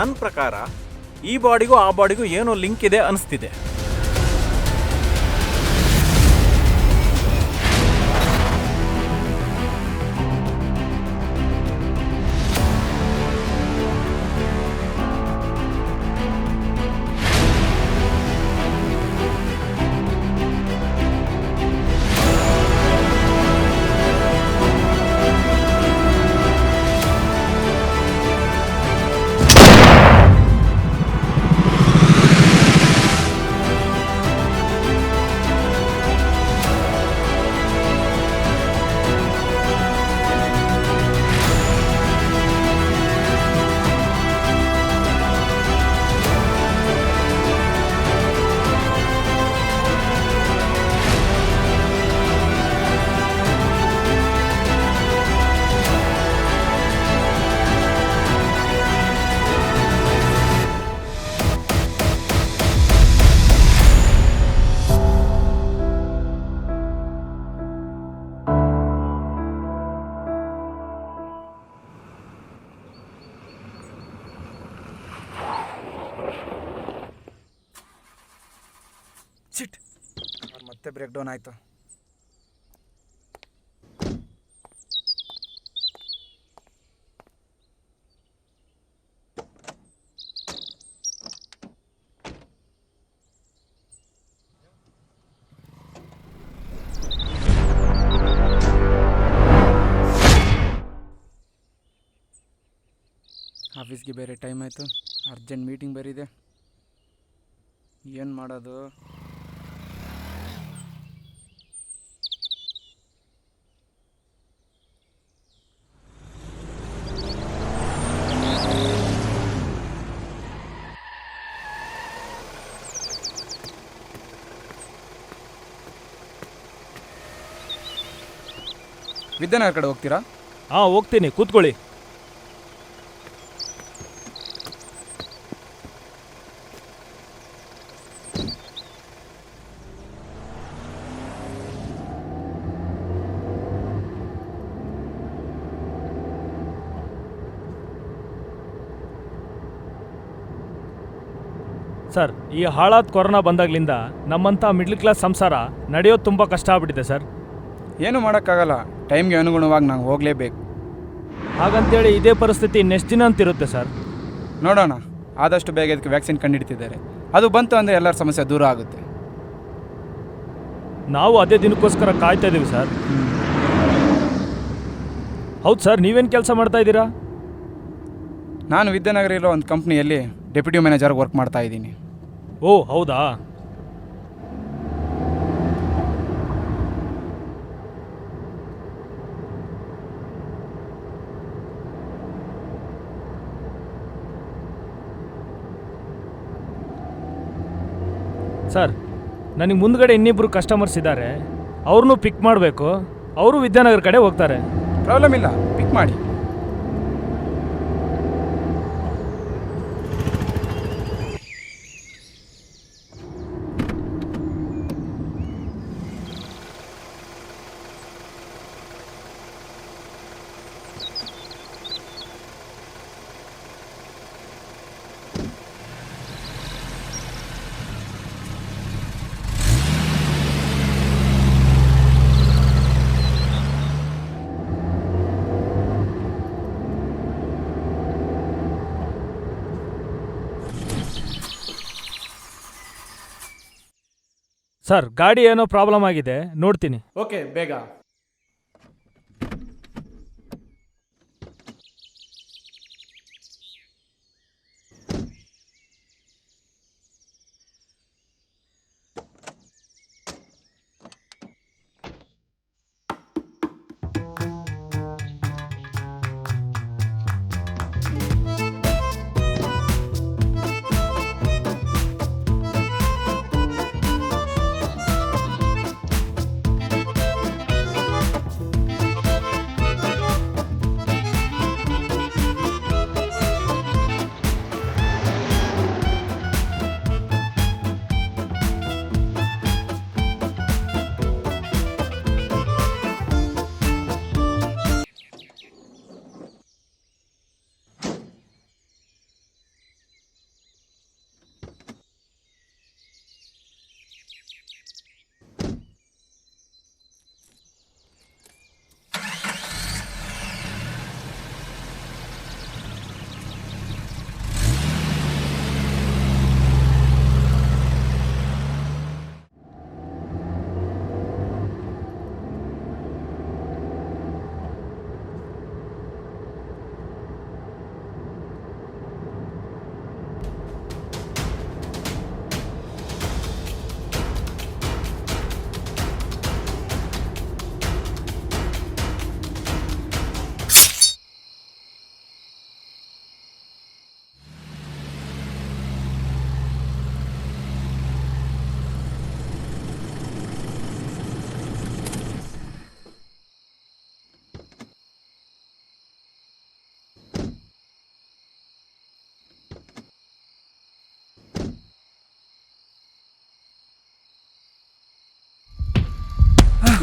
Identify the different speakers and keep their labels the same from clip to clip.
Speaker 1: ನನ್ನ ಪ್ರಕಾರ ಈ ಬಾಡಿಗೂ ಆ ಬಾಡಿಗೂ ಏನೋ ಲಿಂಕ್ ಇದೆ ಅನಿಸ್ತಿದೆ.
Speaker 2: ಸಿಟ್ ಮತ್ತೆ ಬ್ರೇಕ್ ಡೌನ್ ಆಯಿತು. ಆಫೀಸ್ಗೆ ಬೇರೆ ಟೈಮ್ ಆಯಿತು, ಅರ್ಜೆಂಟ್ ಮೀಟಿಂಗ್ ಬೇರೆ ಇದೆ. ಏನು ಮಾಡೋದು? ವಿದ್ಯಾನಗರ ಕಡೆ ಹೋಗ್ತೀರಾ?
Speaker 1: ಹಾಂ, ಹೋಗ್ತೀನಿ, ಕೂತ್ಕೊಳ್ಳಿ. ಸರ್, ಈ ಹಾಳಾದ ಕೊರೋನಾ ಬಂದಾಗ್ಲಿಂದ ನಮ್ಮಂಥ ಮಿಡ್ಲ್ ಕ್ಲಾಸ್ ಸಂಸಾರ ನಡೆಯೋದು ತುಂಬ ಕಷ್ಟ ಆಗ್ಬಿಟ್ಟಿದೆ ಸರ್.
Speaker 2: ಏನು ಮಾಡೋಕ್ಕಾಗಲ್ಲ, ಟೈಮ್ಗೆ ಅನುಗುಣವಾಗಿ ನಾವು ಹೋಗಲೇಬೇಕು.
Speaker 1: ಹಾಗಂತೇಳಿ ಇದೇ ಪರಿಸ್ಥಿತಿ ನೆಕ್ಸ್ಟ್ ದಿನ ಅಂತಿರುತ್ತೆ ಸರ್.
Speaker 2: ನೋಡೋಣ, ಆದಷ್ಟು ಬೇಗ ಇದಕ್ಕೆ ವ್ಯಾಕ್ಸಿನ್ ಕಂಡುಹಿಡ್ತಿದ್ದಾರೆ. ಅದು ಬಂತು ಅಂದರೆ ಎಲ್ಲರ ಸಮಸ್ಯೆ ದೂರ ಆಗುತ್ತೆ.
Speaker 1: ನಾವು ಅದೇ ದಿನಕ್ಕೋಸ್ಕರ ಕಾಯ್ತಾ ಇದ್ದೀವಿ ಸರ್. ಹೌದು ಸರ್, ನೀವೇನು ಕೆಲಸ ಮಾಡ್ತಾ ಇದ್ದೀರಾ?
Speaker 2: ನಾನು ವಿದ್ಯಾನಗರ ಇರೋ ಒಂದು ಕಂಪ್ನಿಯಲ್ಲಿ ಡೆಪ್ಯೂಟಿ ಮ್ಯಾನೇಜರ್ ವರ್ಕ್ ಮಾಡ್ತಾ ಇದ್ದೀನಿ.
Speaker 1: ಓ, ಹೌದಾ? ಸರ್, ನನಗೆ ಮುಂದ್ಗಡೆ ಇನ್ನಿಬ್ಬರು ಕಸ್ಟಮರ್ಸ್ ಇದ್ದಾರೆ, ಅವ್ರನ್ನೂ ಪಿಕ್ ಮಾಡಬೇಕು. ಅವರು ವಿದ್ಯಾನಗರ ಕಡೆ ಹೋಗ್ತಾರೆ.
Speaker 2: ಪ್ರಾಬ್ಲಮ್ ಇಲ್ಲ, ಪಿಕ್ ಮಾಡಿ.
Speaker 1: ಸರ್, ಗಾಡಿ ಏನೋ ಪ್ರಾಬ್ಲಮ್ ಆಗಿದೆ, ನೋಡ್ತೀನಿ.
Speaker 2: ಓಕೆ, ಬೇಗ.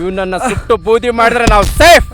Speaker 2: ಇವನನ್ನ ಸುಟ್ಟು ಬೂದಿ ಮಾಡಿದ್ರೆ ನಾವು ಸೇಫ್.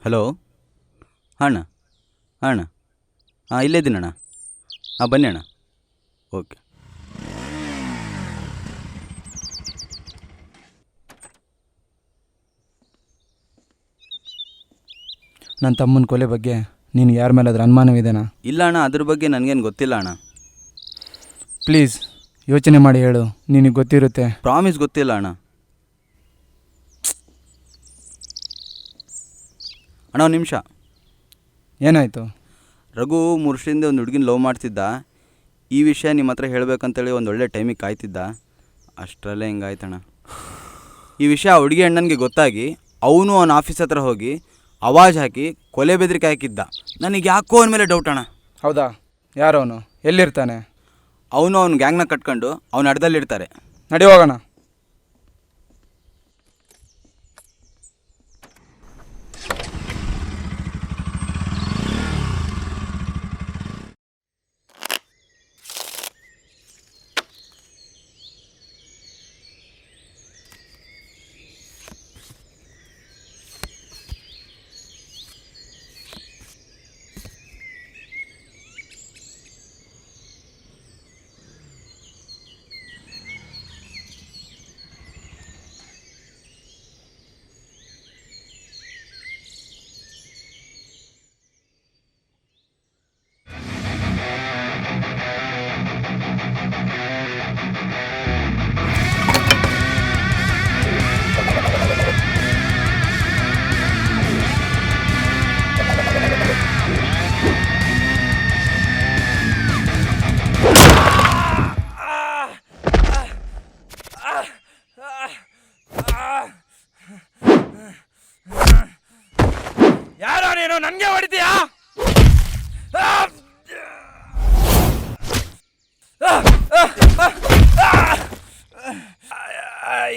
Speaker 3: ಹಲೋ ಅಣ್ಣ ಅಣ್ಣ ಇಲ್ಲೇ ಇದ್ದೀನಿ ಅಣ್ಣ. ಬನ್ನಿ ಅಣ್ಣ. ಓಕೆ.
Speaker 2: ನನ್ನ ತಮ್ಮನ ಕೊಲೆ ಬಗ್ಗೆ ನೀನು ಯಾರ ಮೇಲೆ ಅದ್ರ ಅನುಮಾನವಿದೆನಾ?
Speaker 3: ಇಲ್ಲ ಅಣ್ಣ, ಅದ್ರ ಬಗ್ಗೆ ನನಗೇನು ಗೊತ್ತಿಲ್ಲ ಅಣ್ಣ.
Speaker 2: ಪ್ಲೀಸ್ ಯೋಚನೆ ಮಾಡಿ ಹೇಳು, ನಿನಗೆ ಗೊತ್ತಿರುತ್ತೆ.
Speaker 3: ಪ್ರಾಮಿಸ್ ಗೊತ್ತಿಲ್ಲ ಅಣ್ಣ. ಅಣ್ಣ ಒಂದು ನಿಮಿಷ.
Speaker 2: ಏನಾಯಿತು?
Speaker 3: ರಘು 3 ವರ್ಷದಿಂದ ಒಂದು ಹುಡುಗಿನ ಲವ್ ಮಾಡ್ತಿದ್ದ. ಈ ವಿಷಯ ನಿಮ್ಮ ಹತ್ರ ಹೇಳಬೇಕಂತೇಳಿ ಒಂದು ಒಳ್ಳೆ ಟೈಮಿಗೆ ಕಾಯ್ತಿದ್ದ. ಅಷ್ಟರಲ್ಲೇ ಹಿಂಗಾಯ್ತಣ್ಣ. ಈ ವಿಷಯ ಆ ಹುಡುಗಿ ಅಣ್ಣನಿಗೆ ಗೊತ್ತಾಗಿ ಅವನು ಅವನ ಆಫೀಸ್ ಹತ್ರ ಹೋಗಿ ಆವಾಜ್ ಹಾಕಿ ಕೊಲೆ ಬೆದರಿಕೆ ಹಾಕಿದ್ದ. ನನಗೆ ಯಾಕೋ ಅವನ ಮೇಲೆ ಡೌಟ್ ಅಣ್ಣ.
Speaker 2: ಹೌದಾ? ಯಾರವನು? ಎಲ್ಲಿರ್ತಾನೆ?
Speaker 3: ಅವನು ಅವ್ನ ಗ್ಯಾಂಗ್ನ ಕಟ್ಕೊಂಡು ಅವನ ಅಡ್ಡದಲ್ಲಿರ್ತಾರೆ.
Speaker 2: ನಡಿ ಹೋಗೋಣ.
Speaker 1: ಯಾರೋ ನೀನು ನನಗೆ ಹೊಡಿತೀಯಾ?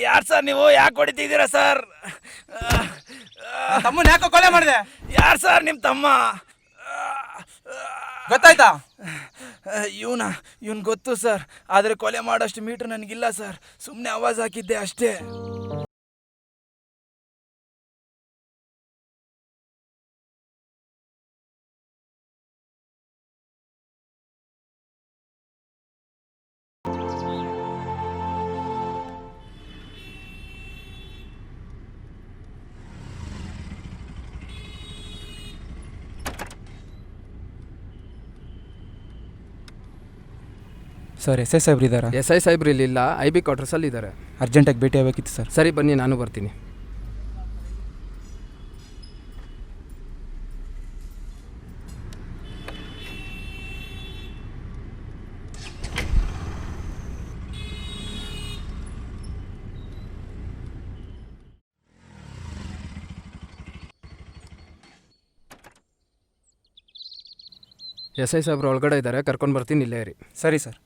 Speaker 1: ಯಾರು ಸರ್ ನೀವು? ಯಾಕೆ ಹೊಡಿತಿದ್ದೀರಾ ಸರ್?
Speaker 2: ತಮ್ಮನ ಯಾಕೆ ಕೊಲೆ ಮಾಡಿದೆ?
Speaker 1: ಯಾರು ಸರ್ ನಿಮ್ಮ ತಮ್ಮ?
Speaker 2: ಗೊತ್ತಾಯ್ತಾ?
Speaker 1: ಇವನ್ ಗೊತ್ತು ಸರ್, ಆದರೆ ಕೊಲೆ ಮಾಡೋಷ್ಟು ಮೀಟ್ರ್ ನನಗಿಲ್ಲ ಸರ್. ಸುಮ್ಮನೆ ಆವಾಜ್ ಹಾಕಿದ್ದೆ ಅಷ್ಟೇ.
Speaker 2: ಸರ್, ಎಸ್ ಐ ಸಾಹೇಬ್ರು ಇದ್ದಾರಾ?
Speaker 4: SI ಸಾಹೇಬ್ರು ಇಲ್ಲಿಲ್ಲ, IB ಕ್ವಾರ್ಟರ್ಸಲ್ಲಿ ಇದ್ದಾರೆ.
Speaker 2: ಅರ್ಜೆಂಟಾಗಿ ಭೇಟಿ ಆಗಬೇಕಿತ್ತು ಸರ್.
Speaker 4: ಸರಿ ಬನ್ನಿ, ನಾನು ಬರ್ತೀನಿ. SI ಸಾಹೇಬ್ರು ಒಳಗಡೆ ಇದ್ದಾರೆ, ಕರ್ಕೊಂಡು ಬರ್ತೀನಿ, ಇಲ್ಲೇ ಇರಿ.
Speaker 2: ಸರಿ ಸರ್.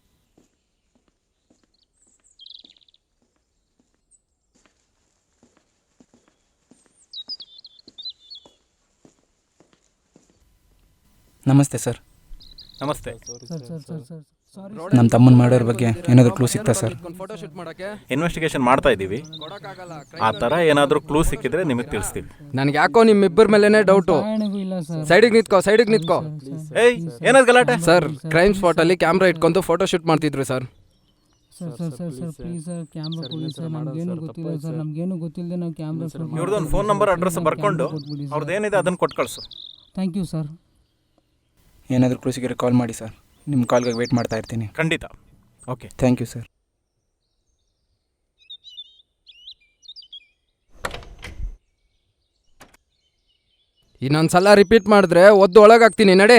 Speaker 2: ನಮಸ್ತೆ ಸರ್.
Speaker 5: ನಮಸ್ತೆ.
Speaker 2: ನಮ್ಮ ತಮ್ಮನ ಮಾಡೋರ ಬಗ್ಗೆ ಏನಾದರೂ ಕ್ಲೂ ಸಿಗ್ತಾ ಸರ್?
Speaker 4: ಫೋಟೋ ಶೂಟ್ ಮಾಡೋಕ್ಕೆ
Speaker 5: ಇನ್ವೆಸ್ಟಿಗೇಷನ್ ಮಾಡ್ತಾ ಇದ್ದೀವಿ. ಆ ಥರ ಏನಾದರೂ ಕ್ಲೂ ಸಿಕ್ಕಿದ್ರೆ ನಿಮಗೆ ತಿಳಿಸ್ತೀವಿ.
Speaker 4: ನನಗೆ ಯಾಕೋ ನಿಮ್ಮಿಬ್ಬರ ಮೇಲೇ ಡೌಟು. ಸೈಡಿಗೆ ನಿಂತ್ಕೋ.
Speaker 5: ಏಯ್, ಏನಾದ್ರು ಗಲಾಟೆ?
Speaker 4: ಸರ್, ಕ್ರೈಮ್ ಸ್ಪಾಟಲ್ಲಿ ಕ್ಯಾಮ್ರಾ ಇಟ್ಕೊಂಡು ಫೋಟೋ ಶೂಟ್ ಮಾಡ್ತಿದ್ರು sir.
Speaker 2: Sir sir sir sir please sir camera ಕೊಡಿ ಸರ್, ನಮಗೇನು ಗೊತ್ತಿಲ್ಲ ಸರ್, ನಮಗೇನು ಗೊತ್ತಿಲ್ಲದೆ ನಾವು ಕ್ಯಾಮ್ರಾ
Speaker 5: ಇವ್ರದ್ದೊಂದು ಫೋನ್ ನಂಬರ್ ಅಡ್ರೆಸ್ ಬರ್ಕೊಂಡು ಅವ್ರದ್ದೇನಿದೆ ಅದನ್ನು ಕೊಟ್ಟು ಕಳಿಸು.
Speaker 2: Thank you sir. ಏನಾದರೂ ಕೃಷಿಕರಿಗೆ ಕಾಲ್ ಮಾಡಿ ಸರ್, ನಿಮ್ಮ ಕಾಲ್ಗೆ ವೇಟ್ ಮಾಡ್ತಾ ಇರ್ತೀನಿ.
Speaker 5: ಖಂಡಿತ. Okay,
Speaker 2: thank you sir.
Speaker 4: ಇನ್ನೊಂದ್ಸಲ ರಿಪೀಟ್ ಮಾಡಿದ್ರೆ ಒದ್ದು ಒಳಗಾಗ್ತೀನಿ, ನಡೆ.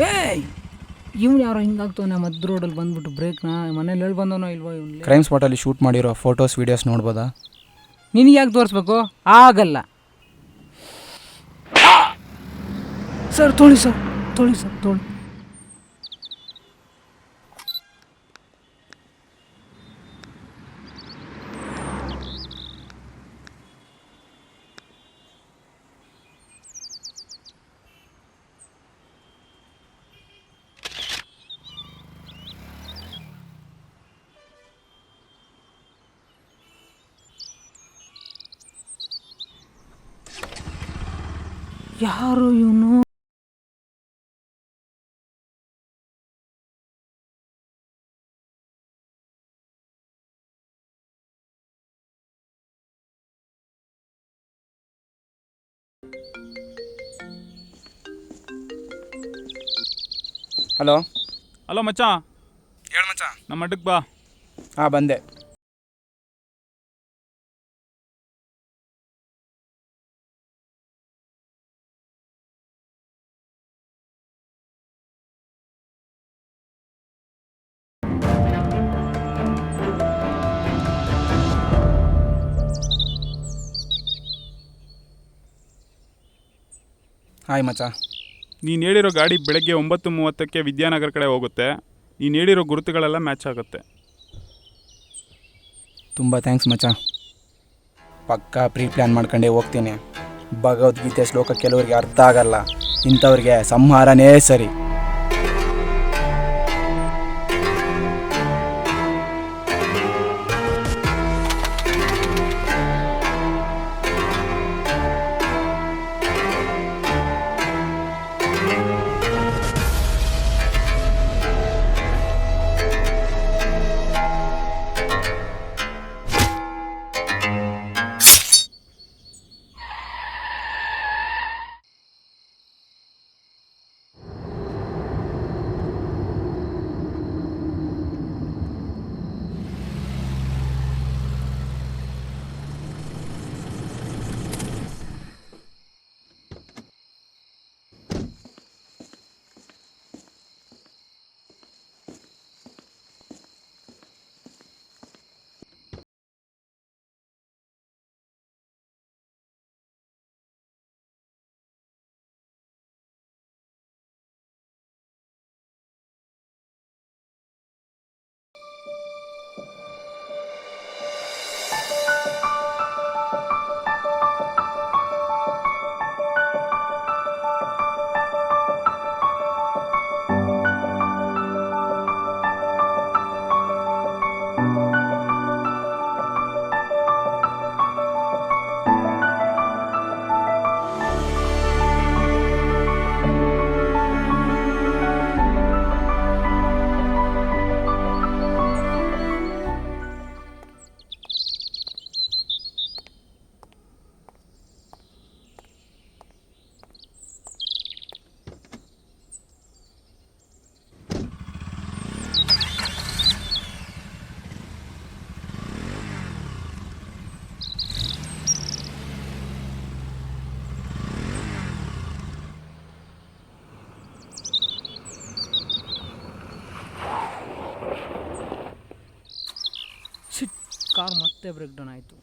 Speaker 2: ಏಯ್, ಇವ್ನು ಯಾರೋ ಹಿಂಗಾಗ್ತಾನೆ ಮಧ್ಯ ರೋಡಲ್ಲಿ ಬಂದ್ಬಿಟ್ಟು ಬ್ರೇಕ್ನ ಮನೇಲಿ ಹೇಳಿ ಬಂದವನೋ ಇಲ್ವೋ ಇವನು.
Speaker 6: ಕ್ರೈಮ್ ಸ್ಪಾಟಲ್ಲಿ ಶೂಟ್ ಮಾಡಿರೋ ಫೋಟೋಸ್ ವೀಡಿಯೋಸ್ ನೋಡ್ಬೋದಾ?
Speaker 2: ನಿನಗೆ ಯಾಕೆ ತೋರಿಸ್ಬೇಕು? ಆಗಲ್ಲ ಸರ್. ತೊಳಿ ಸರ್, ತೊಳಿ ಸರ್, ತೊಳಿ. ಯಾರು ಇವನು?
Speaker 6: ಹಲೋ
Speaker 1: ಹಲೋ ಮಚ್ಚ,
Speaker 6: ಹೇಳು ಮಚ್ಚ.
Speaker 1: ನಮ್ಮ ಅಡ್ಡಕ್ಕೆ ಬಾ.
Speaker 6: ಹಾಂ, ಬಂದೆ. ಹಾಯ್ ಮಚ್ಚ.
Speaker 7: ನೀನು ಹೇಳಿರೋ ಗಾಡಿ ಬೆಳಗ್ಗೆ 9:30ಕ್ಕೆ ವಿದ್ಯಾನಗರ ಕಡೆ ಹೋಗುತ್ತೆ. ನೀನು ಹೇಳಿರೋ ಗುರುತುಗಳೆಲ್ಲ ಮ್ಯಾಚ್ ಆಗುತ್ತೆ.
Speaker 6: ತುಂಬ ಥ್ಯಾಂಕ್ಸ್ ಮಚ್ಚ. ಪಕ್ಕಾ ಪ್ರೀ ಪ್ಲ್ಯಾನ್ ಮಾಡ್ಕೊಂಡೇ ಹೋಗ್ತೀನಿ. ಭಗವದ್ಗೀತೆ ಶ್ಲೋಕ ಕೆಲವರಿಗೆ ಅರ್ಥ ಆಗಲ್ಲ, ಇಂಥವ್ರಿಗೆ ಸಂಹಾರನೇ ಸರಿ.
Speaker 2: ಕಾರ್ ಮತ್ತೆ ಬ್ರೇಕ್ ಡೌನ್ ಆಯಿತು.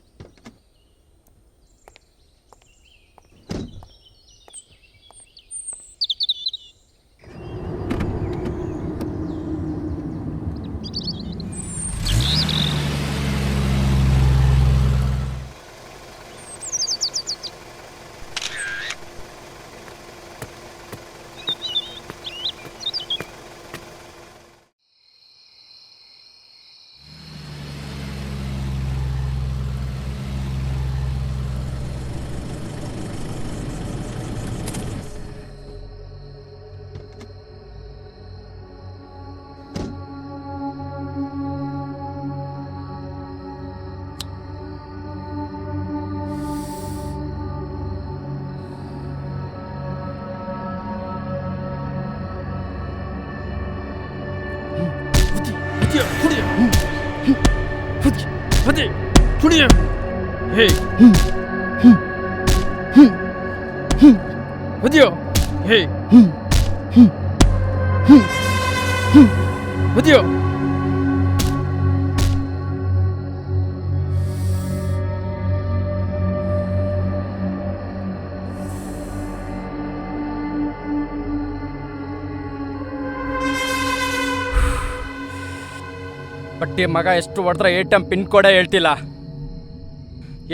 Speaker 4: ಬಟ್ಟಿ ಮಗ ಎಷ್ಟು ಹೊಡೆದ್ರೆ ATM ಪಿನ್ ಕೋಡೇ ಹೇಳ್ತಿಲ್ಲ.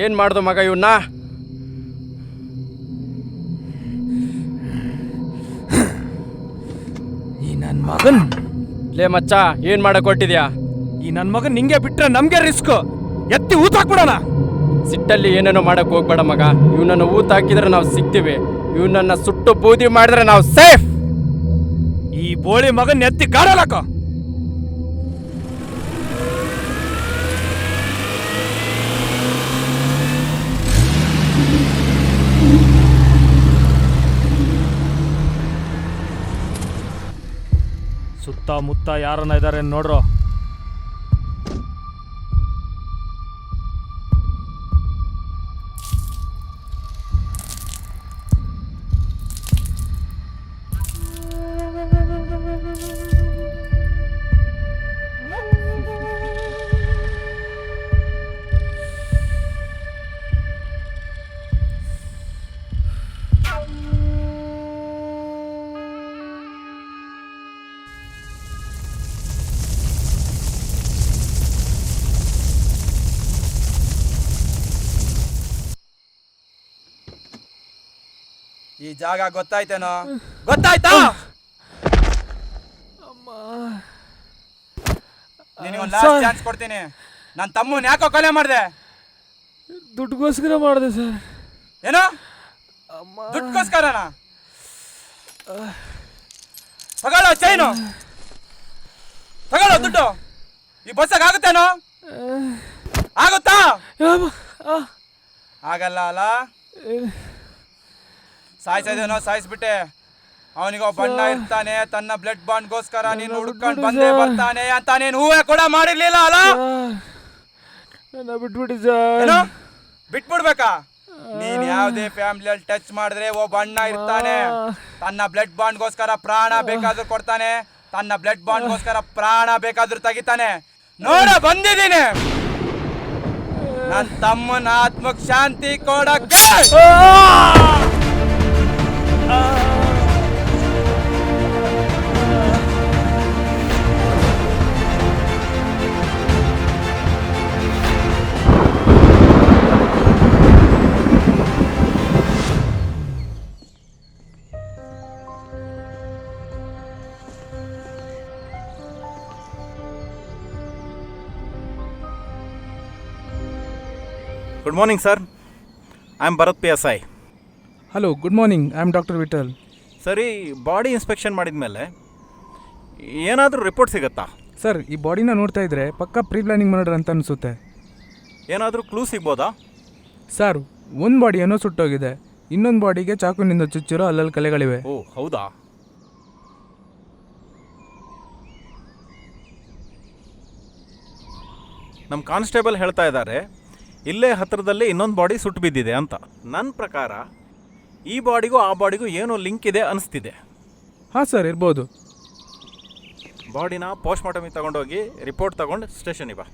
Speaker 4: ಏನು ಮಾಡ್ದು ಮಗ ಇವನ್ನ?
Speaker 1: ಈ ನನ್ನ ಮಗನ್
Speaker 4: ಲೇ ಮಚ್ಚ, ಏನು ಮಾಡಕ್ಕೆ ಹೊಟ್ಟಿದ್ಯಾ?
Speaker 1: ಈ ನನ್ನ ಮಗನ್ ನಿಂಗೆ ಬಿಟ್ರೆ ನಮ್ಗೆ ರಿಸ್ಕ್. ಎತ್ತಿ ಊತಾಕ್ಬಿಡೋಣ.
Speaker 4: ಸಿಟ್ಟಲ್ಲಿ ಏನೇನೋ ಮಾಡಕ್ಕೆ ಹೋಗ್ಬೇಡ ಮಗ. ಇವನನ್ನು ಊತ ಹಾಕಿದ್ರೆ ನಾವು ಸಿಗ್ತೀವಿ, ಇವನನ್ನ ಸುಟ್ಟು ಬೂದಿ ಮಾಡಿದ್ರೆ ನಾವು ಸೇಫ್.
Speaker 1: ಈ ಬೋಳಿ ಮಗನ್ ಎತ್ತಿ ಗಾಡಲಾಕೋ. ಸುತ್ತಮುತ್ತ ಯಾರನ್ನ ಇದ್ದಾರೆ ನೋಡ್ರೋ.
Speaker 6: ಈ ಜಾಗ ಗೊತ್ತಾಯ್ತೇನೋ? ಗೊತ್ತಾಯ್ತಾ? ನಿನಗೊಂದು ಲಾಸ್ಟ್ ಚಾನ್ಸ್ ಕೊಡ್ತೀನಿ. ನನ್ನ ತಮ್ಮನ ಯಾಕೋ ಕೊಲೆ ಮಾಡಿದೆ?
Speaker 1: ದುಡ್ಡುಗೋಸ್ಕರ ಮಾಡಿದೆ ಸರ್.
Speaker 6: ಏನೋ ದುಡ್ಡುಗೋಸ್ಕರನಾ? ತಗೊಳ್ಳೋ ಚೈನು, ತಗೊಳ್ಳೋ ದುಡ್ಡು. ಈ ಬಸ್ಸಾಗ ಆಗುತ್ತೇನೋ? ಆಗುತ್ತಾ? ಆಗಲ್ಲ ಅಲ್ಲ? ಸಾಯಿಸೋದೇನೋ ಸಾಯಿಸ್ಬಿಟ್ಟೆ. ಅವನಿಗೋ ಬಣ್ಣ ಇರ್ತಾನೆ, ತನ್ನ ಬ್ಲಡ್ ಬಾಂಡ್ಗೋಸ್ಕರ ನೀನು ಹುಡ್ಕೊಂಡು ಬಂದೇ ಬರ್ತಾನೆ ಅಂತ ನೀನು ಹೂವೆ ಕೂಡ ಮಾಡಿರ್ಲಿಲ್ಲ ಅಲ್ಲ?
Speaker 1: ಬಿಟ್ಬಿಡಿ ಸರ್.
Speaker 6: ಏನೋ ಬಿಟ್ಬಿಡ್ಬೇಕಾ? ನೀನ್ ಯಾವ್ದೇ ಫ್ಯಾಮಿಲಿಯಲ್ಲಿ ಟಚ್ ಮಾಡಿದ್ರೆ ಓ ಬಣ್ಣ ಇರ್ತಾನೆ, ತನ್ನ ಬ್ಲಡ್ ಬಾಂಡ್ಗೋಸ್ಕರ ಪ್ರಾಣ ಬೇಕಾದ್ರೂ ಕೊಡ್ತಾನೆ, ತನ್ನ ಬ್ಲಡ್ ಬಾಂಡ್ಗೋಸ್ಕರ ಪ್ರಾಣ ಬೇಕಾದ್ರೂ ತೆಗಿತಾನೆ. ನೋಡ ಬಂದಿದ್ದೀನಿ ನನ್ನ ತಮ್ಮನ ಆತ್ಮಕ್ ಶಾಂತಿ ಕೊಡಕ್ಕೆ.
Speaker 5: Good morning sir, I am Bharat PSI.
Speaker 2: Hello, good morning. I am doctor Vithal.
Speaker 5: ಸರಿ, ಬಾಡಿ ಇನ್ಸ್ಪೆಕ್ಷನ್ ಮಾಡಿದ ಮೇಲೆ ಏನಾದರೂ ರಿಪೋರ್ಟ್ ಸಿಗುತ್ತಾ?
Speaker 2: ಸರ್, ಈ ಬಾಡಿನ ನೋಡ್ತಾ ಇದ್ರೆ ಪಕ್ಕಾ ಪ್ರೀ ಪ್ಲಾನಿಂಗ್ ಮರ್ಡರ್ ಅಂತ ಅನಿಸುತ್ತೆ.
Speaker 5: ಏನಾದರೂ ಕ್ಲೂ ಸಿಗ್ಬೋದಾ?
Speaker 2: ಸರ್, ಒಂದು ಬಾಡಿ ಏನೋ ಸುಟ್ಟೋಗಿದೆ, ಇನ್ನೊಂದು ಬಾಡಿಗೆ ಚಾಕುನಿಂದ ಚುಚ್ಚಿರೋ ಅಲ್ಲಲ್ಲಿ ಕಲೆಗಳಿವೆ.
Speaker 5: ಓ ಹೌದಾ? ನಮ್ಮ ಕಾನ್ಸ್ಟೇಬಲ್ ಹೇಳ್ತಾ ಇದ್ದಾರೆ ಇಲ್ಲೇ ಹತ್ತಿರದಲ್ಲಿ ಇನ್ನೊಂದು ಬಾಡಿ ಸುಟ್ಟು ಬಿದ್ದಿದೆ ಅಂತ. ನನ್ನ ಪ್ರಕಾರ ಈ ಬಾಡಿಗೂ ಆ ಬಾಡಿಗೂ ಏನೋ ಲಿಂಕ್ ಇದೆ ಅನಿಸ್ತಿದೆ.
Speaker 2: ಹಾಂ ಸರ್, ಇರ್ಬೋದು.
Speaker 5: ಬಾಡಿನ ಪೋಸ್ಟ್ ಮಾರ್ಟಮಿಗೆ ತಗೊಂಡೋಗಿ ರಿಪೋರ್ಟ್ ತಗೊಂಡು ಸ್ಟೇಷನಿಗೆ ಬಾ.